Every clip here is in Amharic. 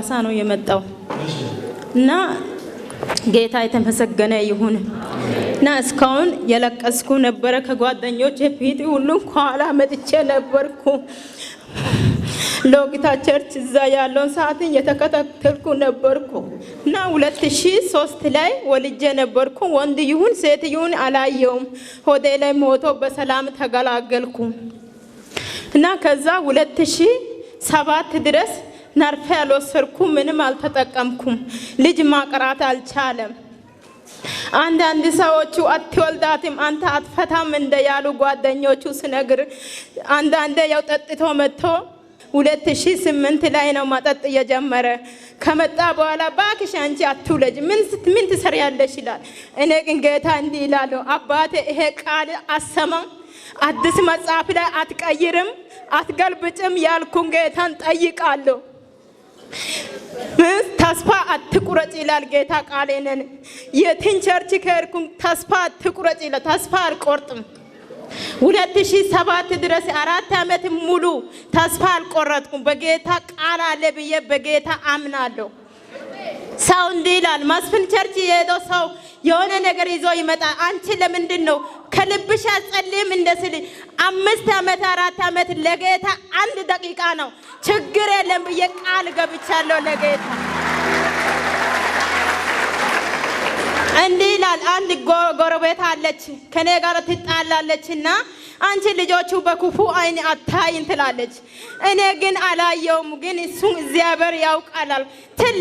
ከሐዋሳ ነው የመጣው እና ጌታ የተመሰገነ ይሁን እና እስካሁን የለቀስኩ ነበረ። ከጓደኞቼ ፊት ሁሉም ከኋላ መጥቼ ነበርኩ። ሎጊታ ቸርች እዛ ያለውን ሰዓትን የተከታተልኩ ነበርኩ እና 2003 ላይ ወልጄ ነበርኩ። ወንድ ይሁን ሴት ይሁን አላየውም። ሆዴ ላይ ሞቶ በሰላም ተገላገልኩ እና ከዛ 2007 ድረስ ነርፌ አልወሰድኩም፣ ምንም አልተጠቀምኩም። ልጅ ማቅራት አልቻለም። አንዳንድ ሰዎቹ አትወልዳትም አንተ አትፈታም እንደያሉ ጓደኞቹ ስነግር አንዳንዴ ያው ጠጥቶ መጥቶ 2008 ላይ ነው መጠጥ የጀመረ። ከመጣ በኋላ ባክሽ አንቺ አትውለጅ ምን ትሰሪያለሽ ይላል። እኔ ግን ጌታ እንዲህ ይላል፣ አባቴ ይሄ ቃል አሰማ፣ አዲስ መጽሐፍ ላይ አትቀይርም አትገልብጭም ያልኩን ጌታን ጠይቃለሁ። ተስፋ አትቁረጭ ይላል ጌታ ቃሌንን። የትን ቸርች ከርኩን ተስፋ አትቁረጭ ይላል። ተስፋ አልቆርጥም። 2007 ድረስ 4 ዓመት ሙሉ ተስፋ አልቆረጥኩም። በጌታ ቃል አለ ብዬ በጌታ አምናለሁ። ሰው እንዲህ ይላል፣ መስፍን ቸርች የሄደው ሰው የሆነ ነገር ይዞ ይመጣል። አንቺ ለምንድን ነው ከልብሽ አጸልይም እንደስል 5 ዓመት 4 ዓመት ለጌታ 1 ደቂቃ ነው ችግር የለም ብዬ ቃል ገብቻለሁ ለጌታ። እንዲህ ይላል፣ አንድ ጎረቤት አለች ከኔ ጋር ትጣላለችና አንቺ ልጆቹ በክፉ አይን አታይን ትላለች። እኔ ግን አላየውም፣ ግን እሱን እግዚአብሔር ያውቃል።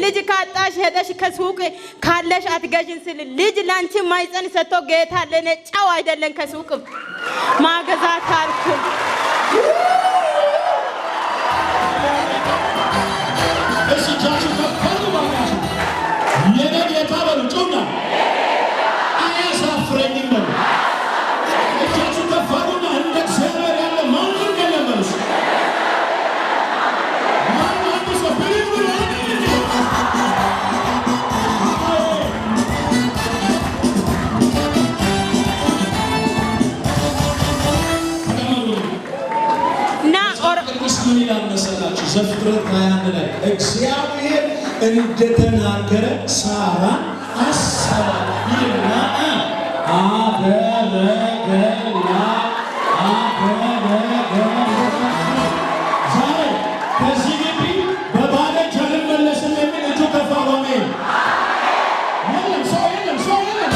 ልጅ ካጣሽ ሄደሽ ከሱቅ ካለሽ አትገዥን ስል ልጅ ላንቺ ማይፀን ሰጥቶ ጌታ ለኔ ጨው አይደለም ከሱቅ ማገዛት አልኩም። ዘፍጥረት 21 ላይ እግዚአብሔር እንደተናገረ ሳራ አሰባት ይልና ዛሬ ከዚህ ግቢ በባዶ እጅ አልመለስም የሚል እጁ ከፍ አለ። የለም ሰው የለም ሰው የለም።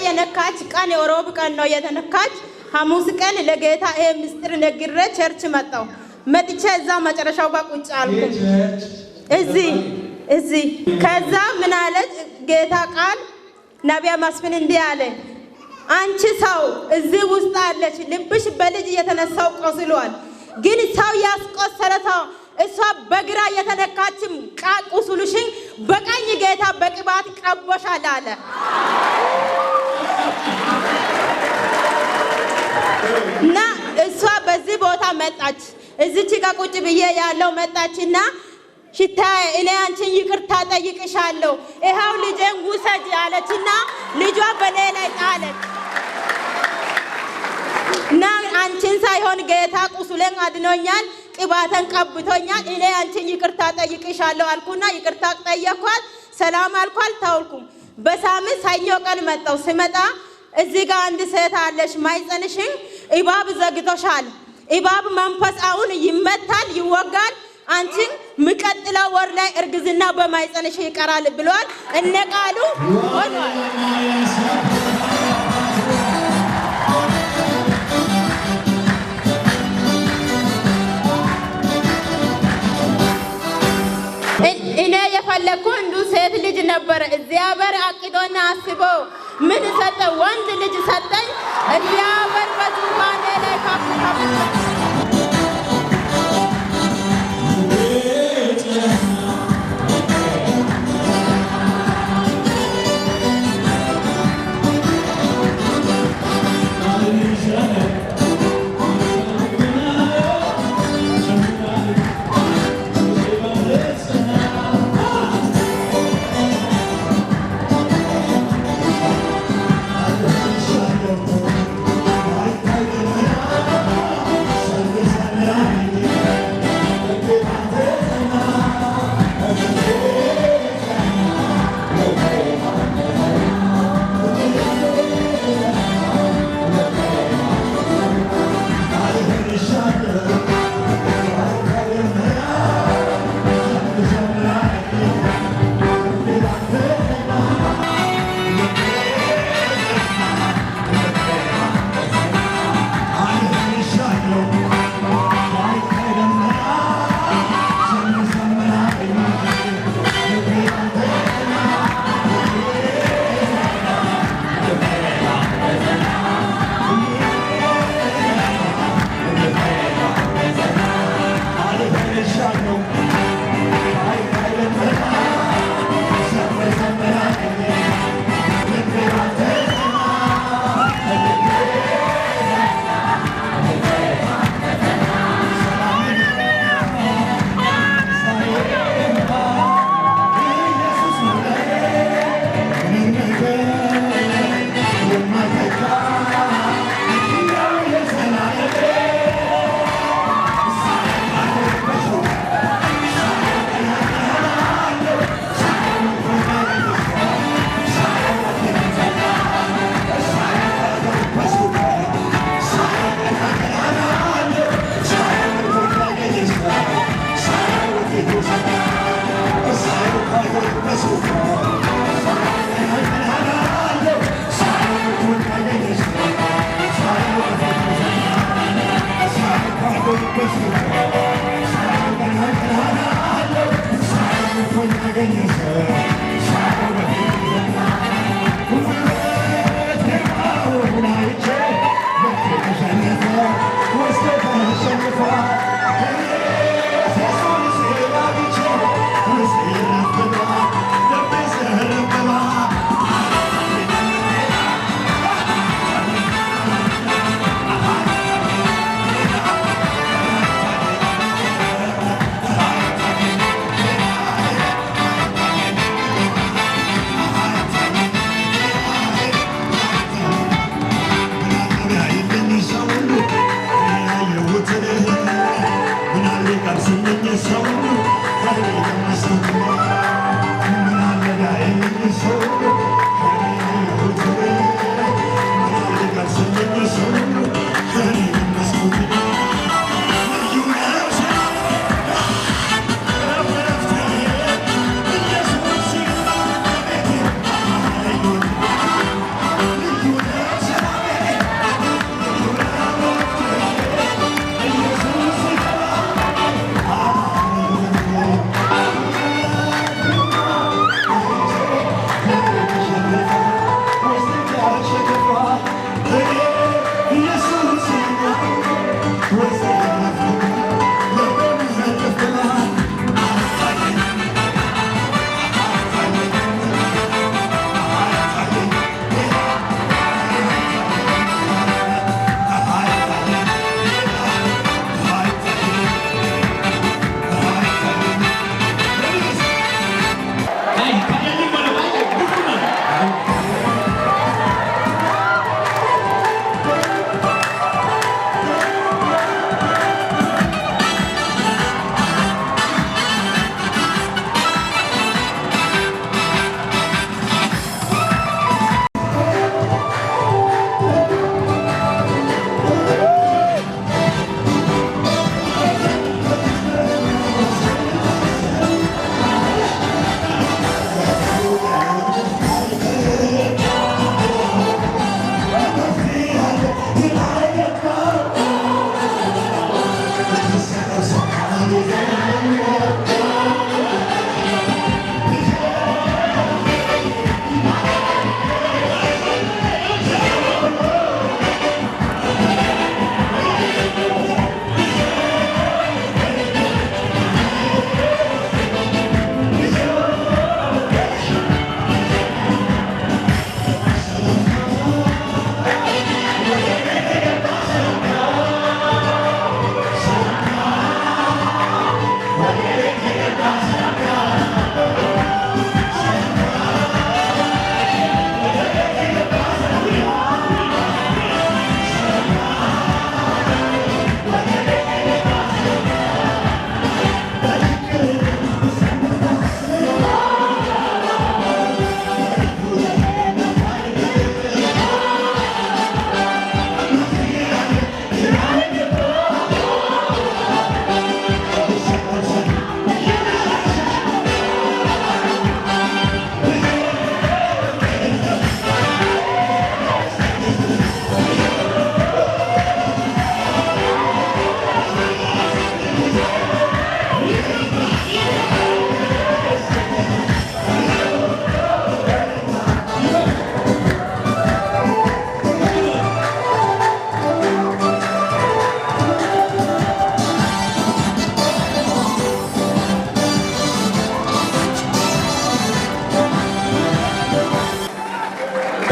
የነካች ቀን የሮብ ቀን ነው የተነካች። ሐሙስ ቀን ለጌታ ይሄ ምስጢር ነግሬ ቸርች መጣው። መጥቼ እዛ መጨረሻው ጋር ቁጭ አልኩ እዚህ ከዛ ምን አለች ጌታ ቃል ነቢያ መስፍን እንዲህ አለ፣ አንቺ ሰው እዚህ ውስጥ አለች፣ ልብሽ በልጅ የተነሳው ቆስሏል፣ ግን ሰው ያስቆሰለታው እሷ በግራ የተነካችም ቁስሉሽን በቀኝ ጌታ በቅባት ቀቦሻል አለ። እና እሷ በዚህ ቦታ መጣች። እዚች ጋር ቁጭ ብዬ ያለው መጣችና ሽታይ እኔ አንቺን ይቅርታ ጠይቅሻለሁ ይሄው ልጄን ውሰጂ አለችና ልጇ በኔ ላይ ጣለች። እና አንቺን ሳይሆን ጌታ ቁስሌን አድኖኛል፣ ቅባተን ቀብቶኛል፣ እኔ አንቺን ይቅርታ ጠይቅሻለሁ አልኩና ይቅርታ ጠየኳት። ሰላም አልኳል፣ ታውልኩም። በሳምንት ሰኞ ቀን መጣው። ስመጣ እዚህ ጋር አንድ ሴት አለሽ ማይፀንሽን እባብ ዘግቶሻል፣ እባብ መንፈስ አሁን ይመታል ይወጋል፣ አንቺን ምቀጥለው ወር ላይ እርግዝና በማይፀንሽ ይቀራል ብሏል። እነ ቃሉ ሆኗል። እኔ የፈለኩ እንዱ ሴት ልጅ ነበረ። እግዚአብሔር አቅዶና አስቦ ምን ሰጠ? ወንድ ልጅ ሰጠኝ። እግዚአብሔር በዙፋኔ ላይ ከፍ ከፍ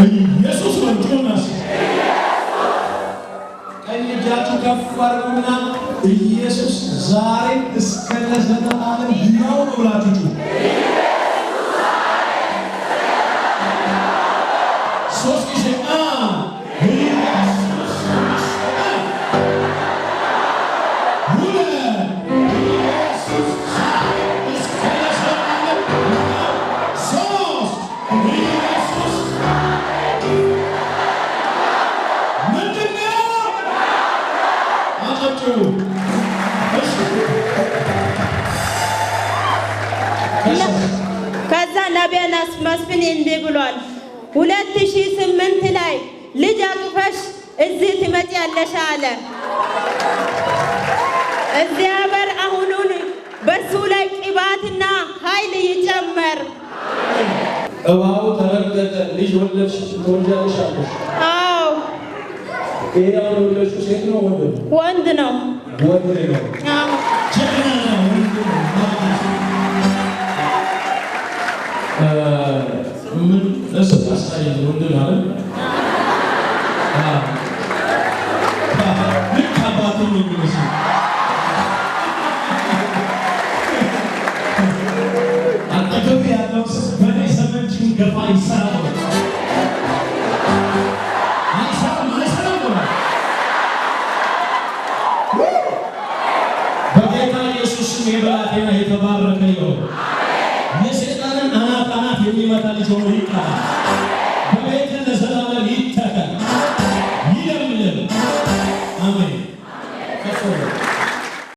ኢየሱስ ወንድሞናስ ቀኝ እጃችሁ ከፍ አድርጉና ኢየሱስ ዛሬ እስከ ለዘላለም ሕያው ነው ብላችሁ ሶስት ጊዜ ከዛ ነቢያት መስፍን እንዲህ ብሏል። 2008 ላይ ልጅ አቅፈሽ እዚህ ትመጪያለሽ አለ። እግዚአብሔር አሁኑን በሱ ላይ ቅባትና ኃይል ይጨመር። እባቡ ተረገጠ። ልጅ ወለድሽ ትወልጃለሽ አለሽ። አዎ ይሄ ወለድሽ ሴት ነው ወንድ ነው? ወንድ ነው። ወንድ ነው። አዎ ምን ለሰጣሳይ ወንድ ማለት ልክ አባቱ ነው የሚመስለው። አጠገብ ያለው በኔ ዘመን ጭንገፋ ይሰራል በጌታ ኢየሱስ ስም የብላቴና የተባረከ ይሁን። የሰይጣንን አናት የሚመታ ልጅ ሆኖ ይቀራል።